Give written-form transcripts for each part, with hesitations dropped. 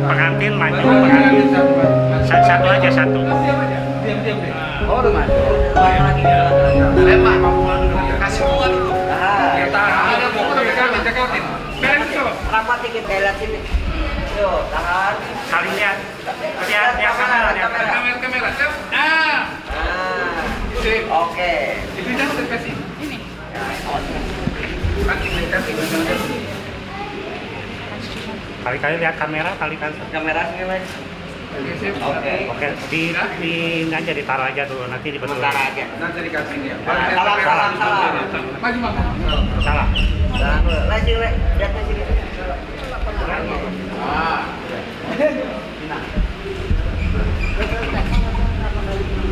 Pengantin maju, pengantin satu aja satu. Oh, udah maju. Lempar, kasih bunga dulu. Ada bunga deketin. Beres tuh. Rapat dikit bela sini. Yuk, tahan. Saling lihat. Lihat kamera, lihat Kamera. Sip. Oke. Itu jangan dikasih. Ini. Kali-kali lihat kamera, kali-kali Kamera sini, Mas. Oke. Oke, di ini aja ditaruh aja dulu, nanti dibetul. Sebentar aja. Nanti dikasih dia. Salam. Maju, Bang. Salah. Salam dulu. Lagi, Le. Lihat ke sini.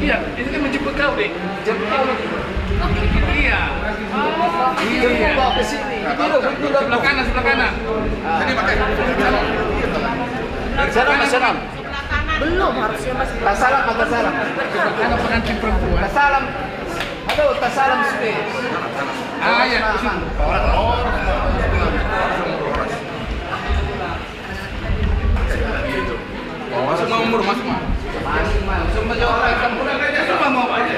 Iya, ini kan menjemput kau, Dek. Jemput kau. Iya. Iya. Bawa ke sini. Sebelah kanan. Sini pakai. Salam. Belum, harusnya masih Tasalam. Anak pengantin perempuan. Tasalam. Aduh, tasalam space. Ya. Masuk umur, masuk. Semua jauh orang kampungan aja, semua mau aja.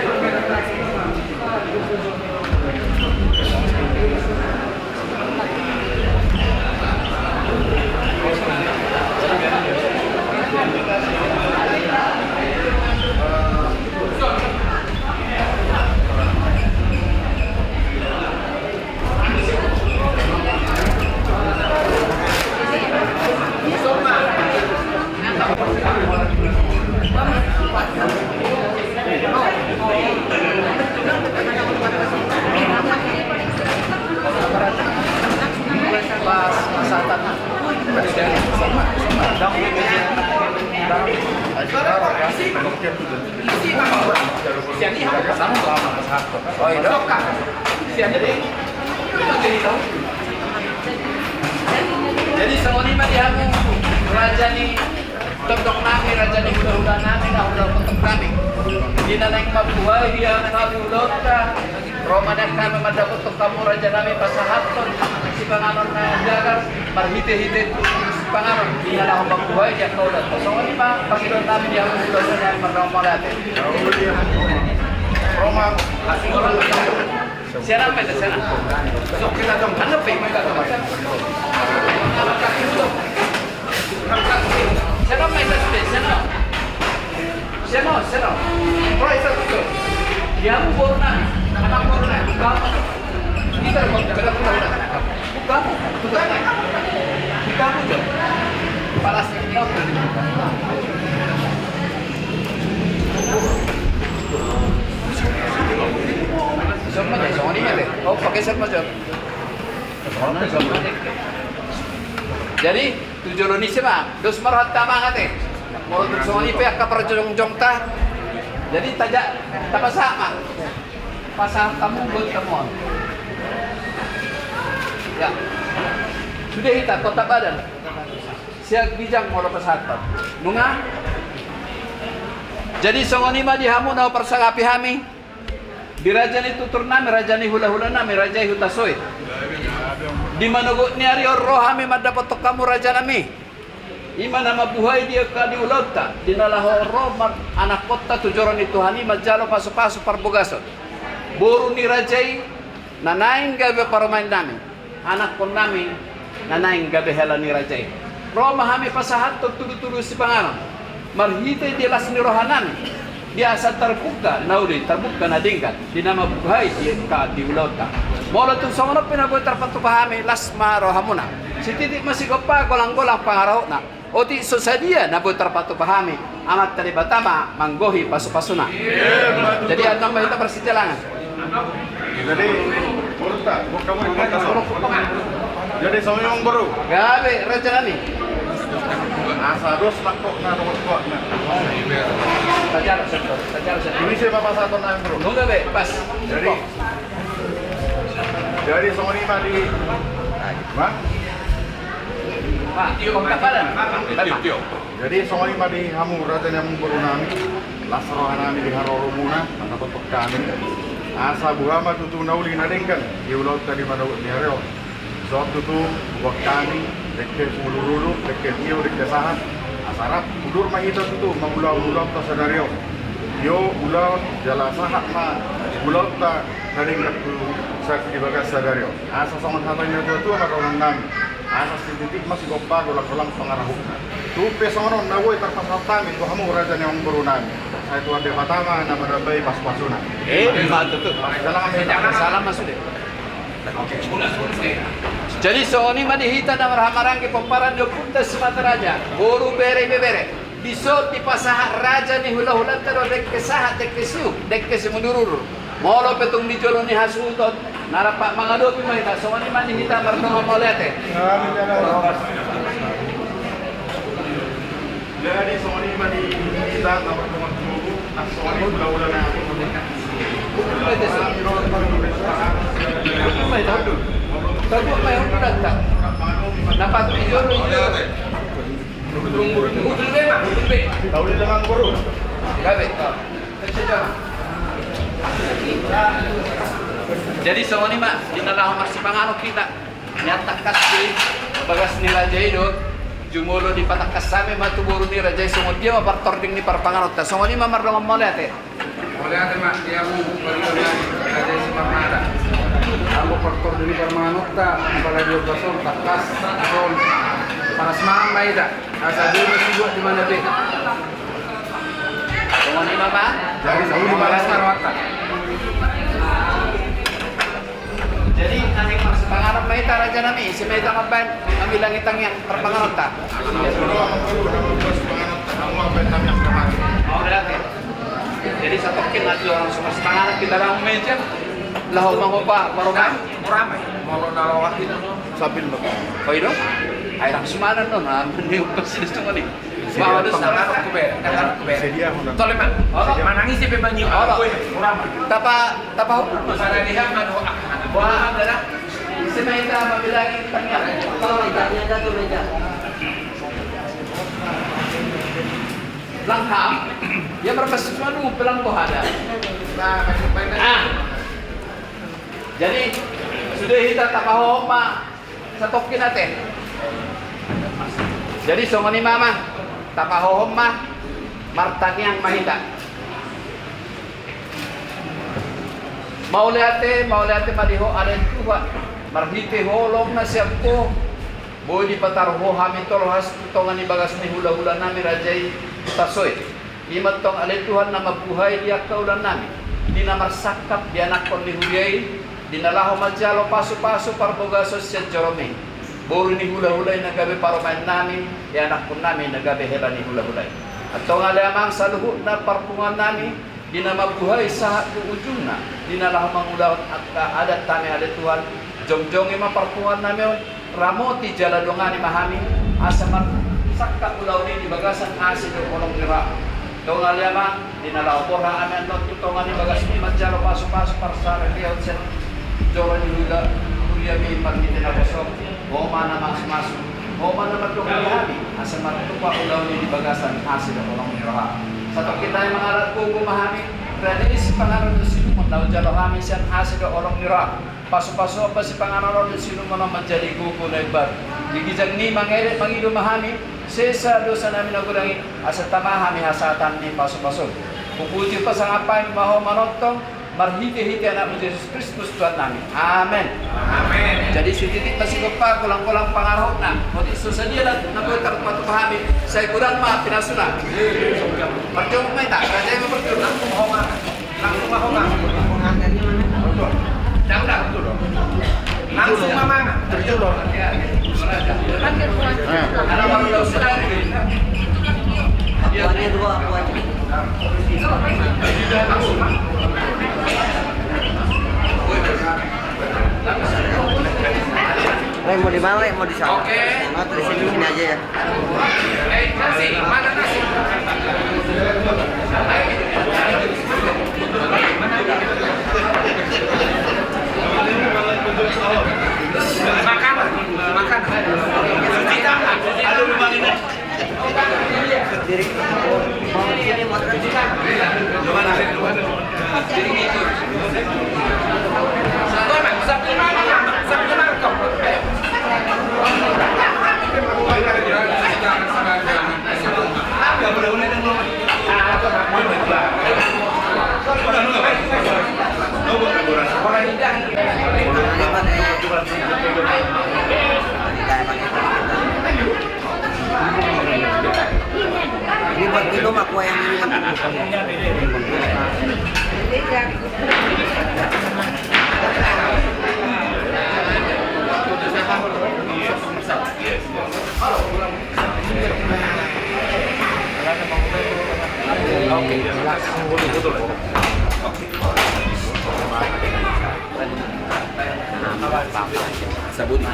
Jadi seloni mah dihamu raja ni tokdok nami raja ni udah nami dah udah untuk kami. Dina naik mabuai dia kami udah Roma dan kami mendapat untuk kamu raja nami pasahaton si panganon na jagar marhite-hite panganon dia lah mabuai dia kau dah. Seloni mah pangilon nami dia udah sudah meroma lagi. Roma asing orang siapa yang di sana? So kita dong, mana payment kita dong? Siapa yang di sana? Siapa? Price itu. Yang purna, anak purna, kamu. Kita mau jaga purna. Kamu, kamu dong. Palasnya kau. Semua deh, semua ini deh. Oh, pakai semua jam. Jadi tujuh ni siapa? Dos marhat tama ngate. Mau tu semua ni pihak kapal jong ta. Jadi tajak tak sama. Pasal kamu buat kamu. Ya. Sudah kita kota badan. Siap bijang mau lepas harta. Nunga. Jadi songoni ma dihamu na persagapi hami. Dirajani tutur nami, rajani hula-hula nami, rajai hutasoy. Di manogo ni ari roh hami madapat kamu raja nami. Ima nama buhay dia ka di ulota. Dinalaho roh anak kota tujuran itu hani majalo pasu-pasu parbogason. Buru ni rajai nanaing gabe paramain nami. Anak kon nami nanaing gabe hela ni rajai. Roh mahami pasahat tudu-tudu si pangalan. Marhite di las ni rohanan. Dia asal terbuka, nauli terbuka nadingkat. Di nama buhay dia ka di ulota. Mula tu sama pinaboy terpatu pahami lasma rohamuna. Si titik masih gopa golang-golang pangarau na. Oti sosadia naboy terpatu pahami. Amat tadi batama manggohi pasu-pasuna. Jadi anong mahita bersitelangan. Jadi murta, kamu jadi sama yang baru. Gabe raja nami. Asa dos lakok na kuat na. Sajar. Ini siapa pas satu na bro. Nunggu be pas. Jadi sama ni mah di Mak? Pak, pengkapalan. Jadi sama ni mah di hamu raja yang baru nami. Lasrohan nami di haroro muna, mana betok kami. Asa buhama tutu nauli nadengkan. Di ulau tadi mana di hareo. Soal tutu buat kami. Dekat mulurulu, dekat iyo, dekat sahat. Asarap, udur mah itu tutu, mengulau-ulau tak sadario. Yo ulau jala sahat mah, ulau tak nadengkan tu sak di bagas sadario. Asa sama hatanya tu mah orang nami. Asa titik masih gopa golang-golang pengarahukna. Tu pesono nawoi terpasal tami, tu hamu raja yang baru nami. Saya tuan de Fatama nama dabai pas-pasuna. Salam masuk deh. Jadi sooni manihita na marhamarang ke pamparan do punta Sumatera Raja. Buru bere. Disot di pasahat raja ni hula-hula tero dek kesahat dek kesiu, dek kesimundurur. Molo petung di jolo ni hasutot. Narapak mangadopi mahita sooni manihita marno molete. Jadi sama ni mah di kita nomor tujuh, asal ulah-ulah na. Tahu apa yang udah tak? Dapat video itu. Tahu di dalam baru. Gabe. Jadi semua ni mak, dinalah masih panganok kita. Nyata kasih bagas ni raja itu. Jumulo di patakas sami matu buru ni raja semua dia mapar-tording ni parpanganok. Semua ni mamar dong molete. Molete mak, dia mau beli raja Sumatera. Aku faktor dari permanot tak, apalagi operasion takas, kon para semangat mai tak. Asal dulu masih buat di mana be. Semua ni mama. Jadi tahu di mana Marwata. Jadi anak mas pangarap mai ta raja nami, si mai ta ngaban ambil langitang yang perpangarap ta. Oh berarti. Jadi satu kin aja orang semua pangarap kita dalam meja. Lahu mangopa marokan Ramai. Mau narawat itu. Sabil lo. oh itu ay raksumana no na mandi upasin semua ni Bawa dus nak aku ber. Sedia hono. Tole mak. Manangis si pebanyu. Ramai. tapa hukum Masana dia manu wah adalah si mai ta mabilangin tanya Kalau mejanya jatuh meja. langham dia berbasis madu pelang kohada. Jadi sudah kita tak tahu apa satokin natin. Jadi semua ni mama tak tahu mah martaniang mahita. Mau lihat madiho ada tuha marhite holong na siapko boy di patar ho hami tolhas tongan ni bagas ni hula-hula nami rajai tasoy. Imat tong ale Tuhan nama buhay dia kaulan nami. Di namar sakap di anak kon ni huyay. Dinalaho majalo pasu-pasu parbogaso siya Jerome. Buru ni hula-hulay nagabi paromain namin, anak pun namin nagabi hela ni hula-hulay. At nga lamang sa luhut na parpungan namin, di na mabuhay sa ujung na, di na lahat mangulaw at kaadat tami adat Tuhan, Jong-jong ima perpuan namin ramoti jala dongani mahami asaman sakka pulau ini di bagasan asin kolong nira. Dong aliama dinalaw porha amin not tutongan di bagas ni majalo pasok-pasok parsara lihat sen joran juga kuliah mi panggitin na kosong. O mana masuk. O mana magdong mahami asaman tupa pulau ini di bagasan asin kolong nira. Satu kita yang mengalat kuku mahami tradisi pangaran di sini mau jalo kami sian asin kolong nira. Paso-paso apa si pangaran di sini mau menjadi kuku lebar. Digijang ni mangido mahami sesa dosa namin nagulangi asa tamahami hasatan di paso-paso. Pupuji pa sa ngapay maho manotong marhiti-hiti anak mo Yesus Kristus Tuhan namin. Amen. Amen. Jadi sutitik masih pa kulang-kulang pangarahok na. O iso sa dia lang nagoy karupatu pahami sa ikuran ma pinasuna. Percuma may tak kaya mo percuma langsung maho ma. Langsung maho ma. Jangan langsung mama terjulur. Ada orang tahu sedang. Akuannya dua, akuannya. Mau di mana? Mau di sana? Oke. Atau di sini aja ya. Nasi, mana nasi? Makan. Cuci tangan. Aduh, memang ini. Diri. Mau sini mau terus. Gimana? Jadi gitu. Sabtu mana kau? Ini buat minum aku yang ini. Sabut di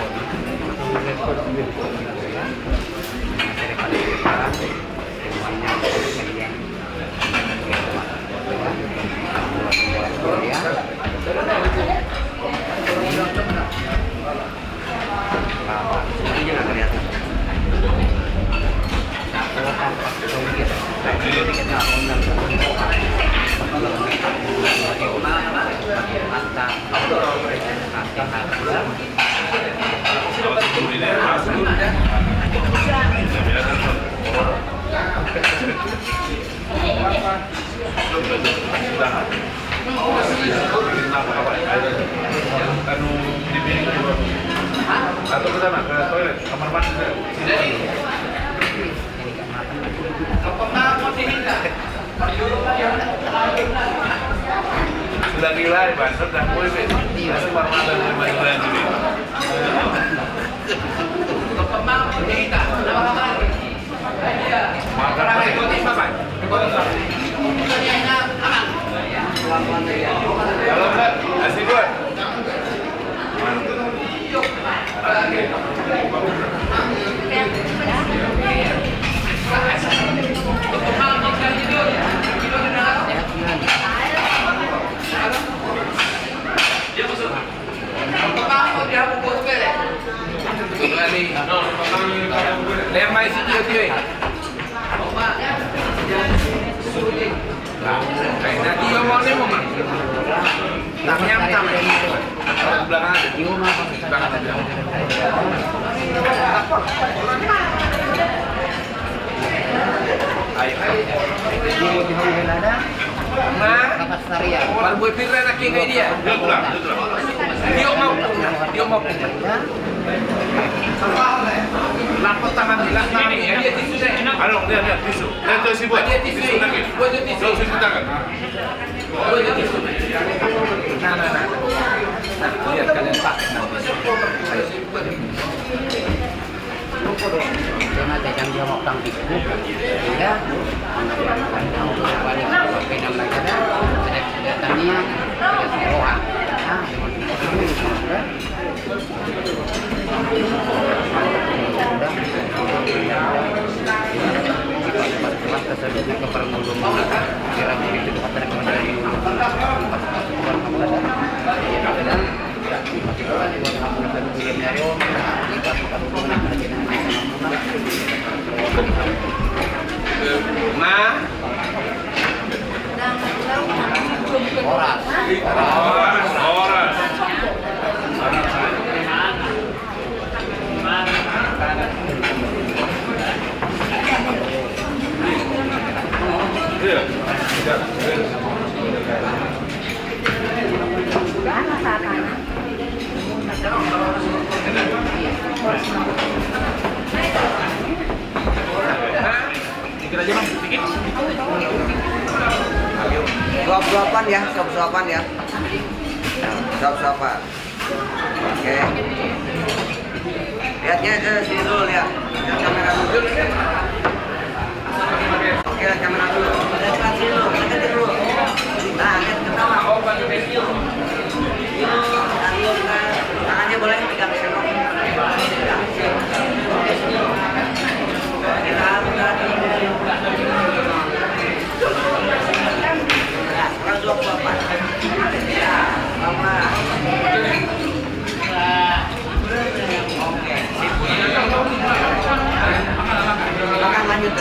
Atau ke sana, ke toilet, kamar mandi. Sudah nilai, Banser dan Boy, masih parmada dan Banser ini. Makan apa? Kalau enggak, nasi buat. Lemai si dia. Nanti yang mau ni mama. Tak nyam tak. Belakang ada. Belakang ada. Ayo. Baru buat pira nak kira dia. Dia mau. Lapor tangan bilang ini dia tisu saya. Ano, dia tisu. Dia tisu buat. Dia tisu lagi. Buat dia tisu. Jauh tisu tangan. Buat dia tisu. Nah. Lihat kalian pakai nanti. Jangan jangan dia mau tang tiku. Ya. Pakai nama kita. Ada datangnya. Ada seroa. Mana saatnya? Suap-suapan ya, suap-suapan ya. Suap-suapan. Oke. Lihatnya ke sini dulu lihat. Lihat kamera dulu. Oke, lihat kamera dulu. Lihat ke sini dulu, lihat dulu. Nah, lihat ketawa. Tangannya boleh pegang sendok. Sekarang suap-suapan. Ya, Mama. Oke. Makan lanjut.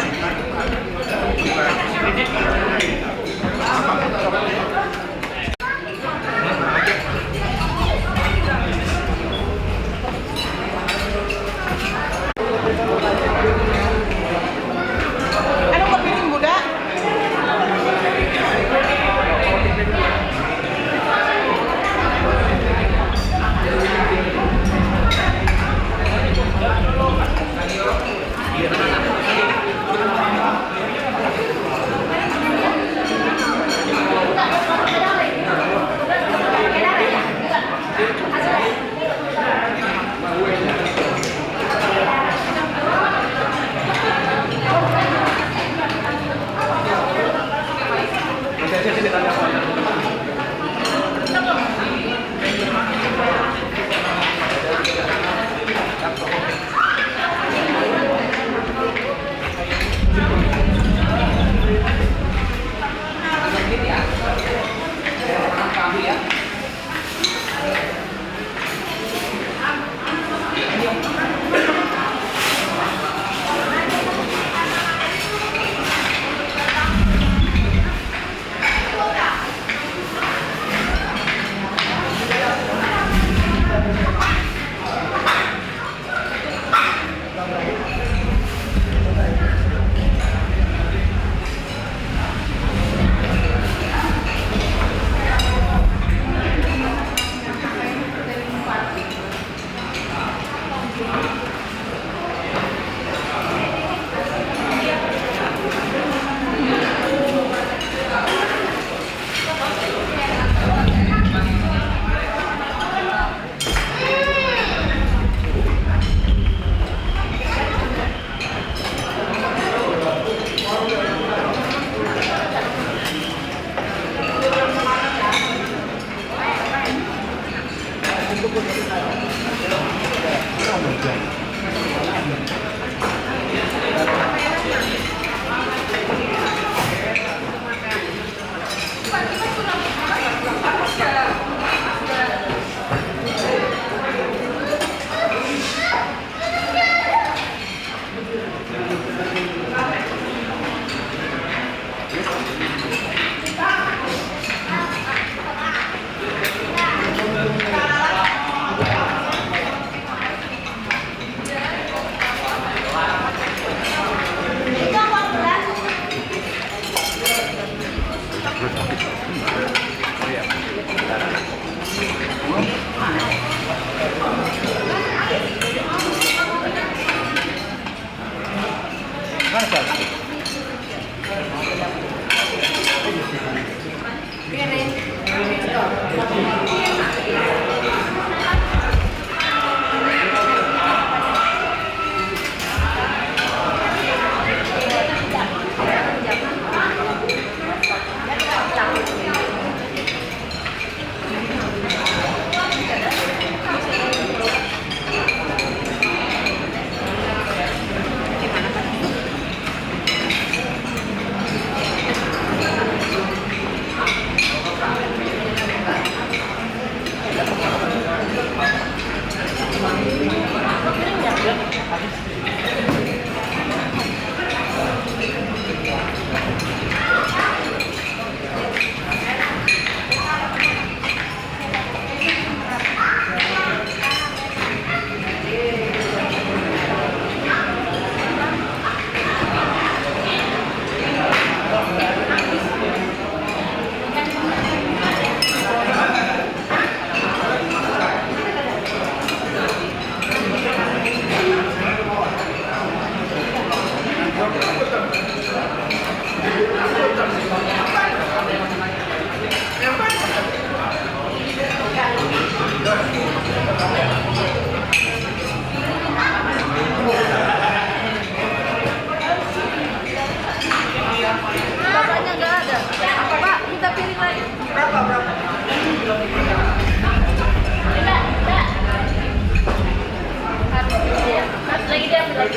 Ada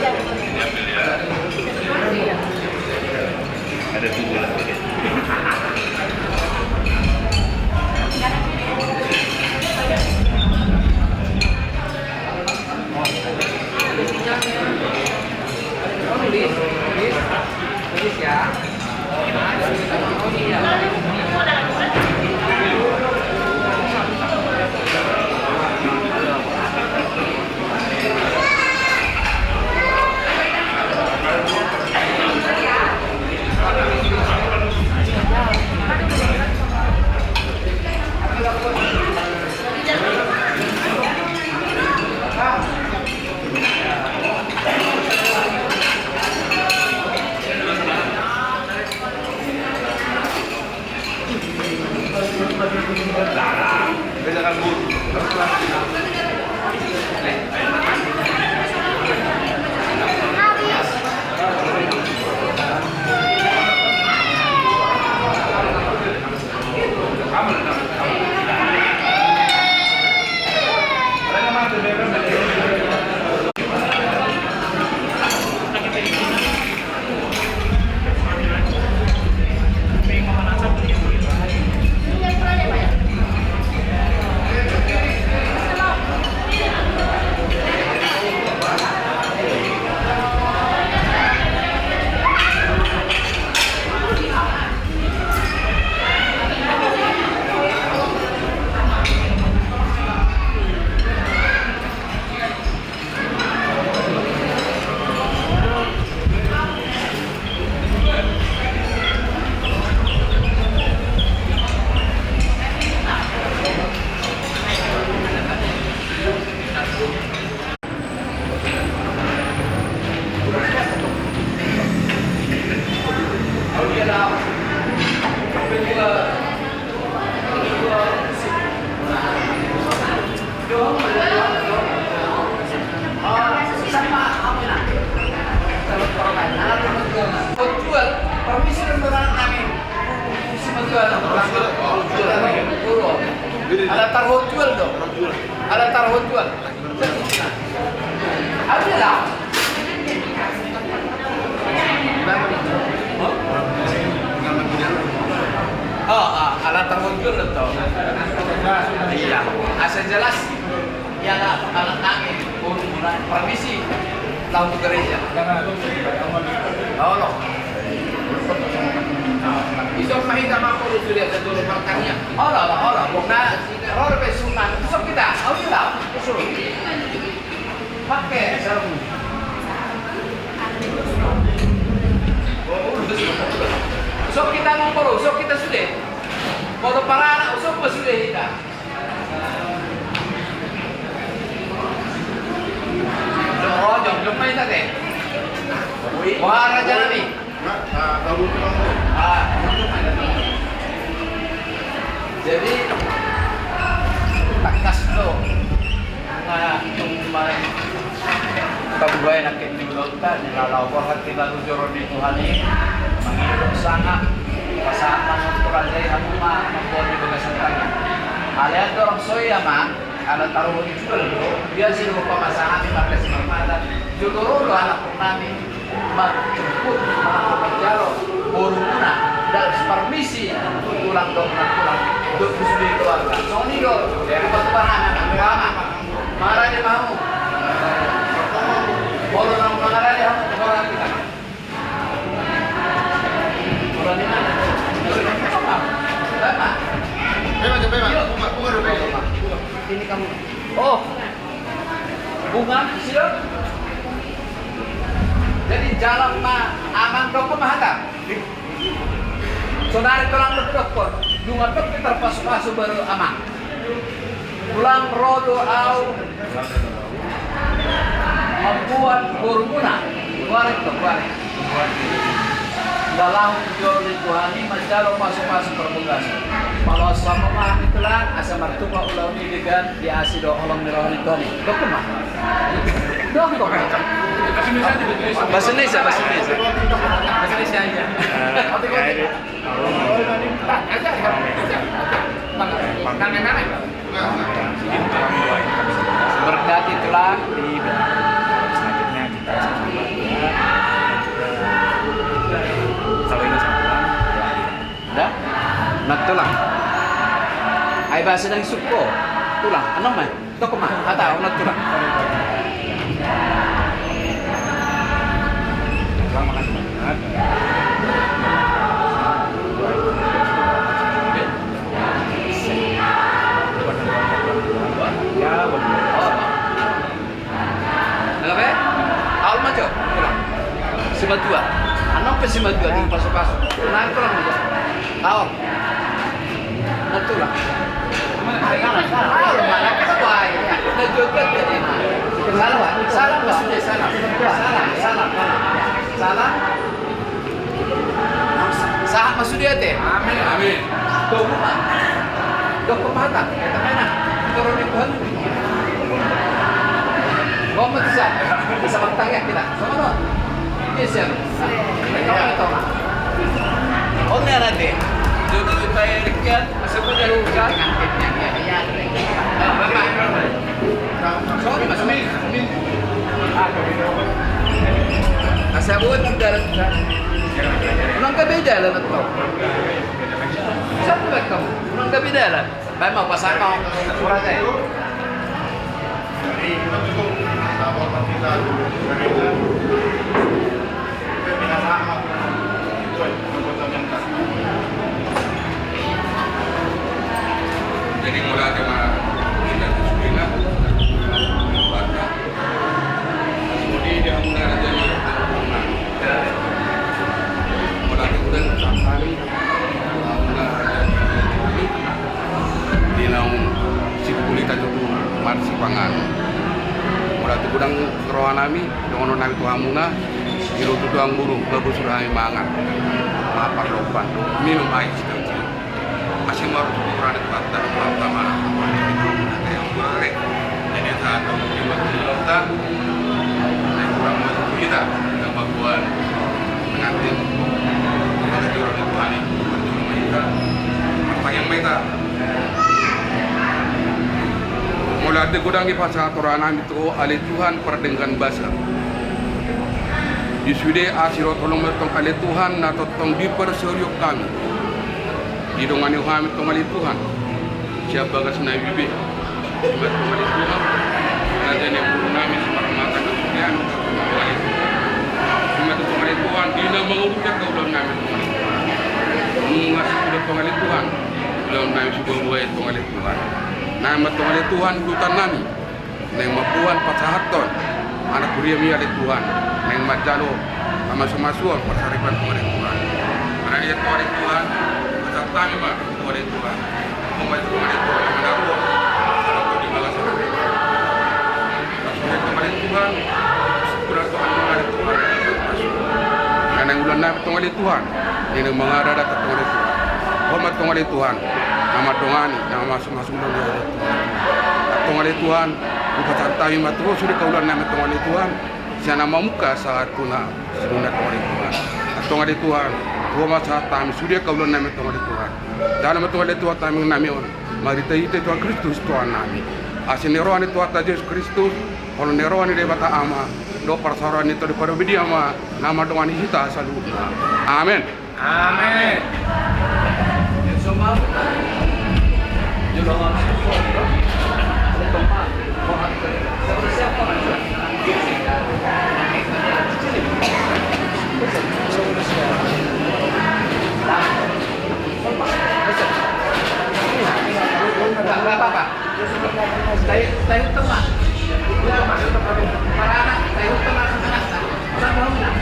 7 lagi. Tulis ya. Bedakan Bu. Jual, permisi lembaran kami. Jual, ada taruh jual dong. Ada taruh jual. Ada lah. Ada taruh jual dong. Iya, asal jelas. Ya anak kami permisi tahu gereja. No. Isok mahita makuro sudah ada dulu makannya. Ora, bukan. Ora besunan. Isok kita, tahu. Pakai sarung. Isok kita makuro, isok kita sudah. Kalau para anak isok sudah kita. Jom main tadi. Wah, raja nabi. Jadi takas lo kemarin kabuai nak diulangkan kalau hati lalu joron di Tuhan ini menghidup sangat pasangan untuk raja yang membuat di bagasan tanya. Alian dorong soya mah ada taruh di jual dia sih lupa masalah di pakai semermata judul anak kami menjemput menjalo boruna dan permisi pulang untuk di keluarga Sony do dari pertuanan anak marah dia mau boleh orang marah dia orang kita orang di mana ini kamu. Oh, bunga siap. Jadi jalan mah aman dok pemahatan. Saudara tulang dokter, bunga dokter terpas-pas baru aman. Pulang rodo au membuat berguna. Kuarik. Dalam jual di Tuhan ini masih masuk perbukas. Kalau sama mah itulah asal martuka ulau ini dengan diasi do olong mirohani toni. Dokter mah. Dokter. Bahasa Indonesia aja. Berkati tulang di selanjutnya kita bahasa ng suko. Tulang. Ano man? Ito ko man. Ata, ano tulang? Terima kasih banyak. Ano ba? Awal mo dyan. Tulang. Simadua. Ano pa simadua? Di pasok-pasok. Tulang ko lang mo dyan. Awal. Ano tulang? Awal mana? Kata buhay. Nag-joget ka din. Salah ba? Salah ba? Salah. Salah. Salah. Salah maksudnya teh. Amin. Amin. Dokumen. Kata mana? Turun itu hal. Muhammad Zah. Bisa bertanya kita. Sama dong. Yes ya. Kamu tahu nggak? Oh nggak nanti. Jadi supaya rakyat semuanya luka. Sorry mas Min. Asabut dalam. Unang gabi dalam ito. Siapa kamu? Unang gabi dalam. Baik mau pasang kau. Kurang deh. Jadi kita tutup sahabat kita dari sama Jadi mulai sama kita Susuina, Bata, kemudian dia mulai jadi mulai kemudian sampai mulai jadi di naung si kulita itu marsi pangan. Mulai kemudian kerohan kami dengan nami tuhamuna, hidup itu ang burung bagus sudah kami mangan, lapar lopan, minum air sedikit. Masih mau ukuran itu kata pertama yang boleh jadi satu lima kita yang kurang kita buat mengantin kepada orang itu hari berjuang mereka apa yang mereka mulai ada gudang di pasar aturan itu alih Tuhan perdengan bahasa Yuswide asiro tolong metong alih Tuhan atau tong diperseriuk kami hidungan Tuhan itu Tuhan siapa gas nabi bibi buat kembali Tuhan raja yang burung nami separamatan kemudian kembali cuma itu kembali Tuhan dina mengurutkan ke ulang nami kembali mengasih sudah kembali Tuhan ulang nami sebuah buah itu kembali Tuhan nama kembali Tuhan hutan nami neng mapuan pasahaton anak kuria mi ali Tuhan neng majalo sama-sama suar pasaripan kembali Tuhan karena dia kembali Tuhan kami mah kepada Tuhan, kepada Tuhan yang menaruh atau di malas hari. Rasulnya kepada Tuhan, syukur Tuhan kepada Tuhan. Karena bulan Nabi kepada Tuhan, ini mengarah datang kepada Tuhan. Hormat kepada Tuhan, nama dongani, nama masuk-masuk dong kepada Tuhan. Kepada Tuhan, bukan santai mah terus sudah ke bulan Nabi kepada Tuhan. Siapa nama muka saat tuna sedunia kepada Tuhan. Kepada Tuhan. Roma saat kami sudah kaulan nami Tuhan Tuhan. Dalam Tuhan Tuhan kami nami on. Mari kita Tuhan Kristus Tuhan nami. Asin neroani Tuhan Yesus Kristus. Kalau neroani dia bata ama. Do persoalan itu daripada dia ama. Nama doa kita selalu. Amin. Amin. Enggak apa-apa. Tayo teman. Para anak, tayo teman anak. Orang mau menang.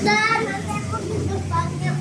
Dan nanti aku di depannya.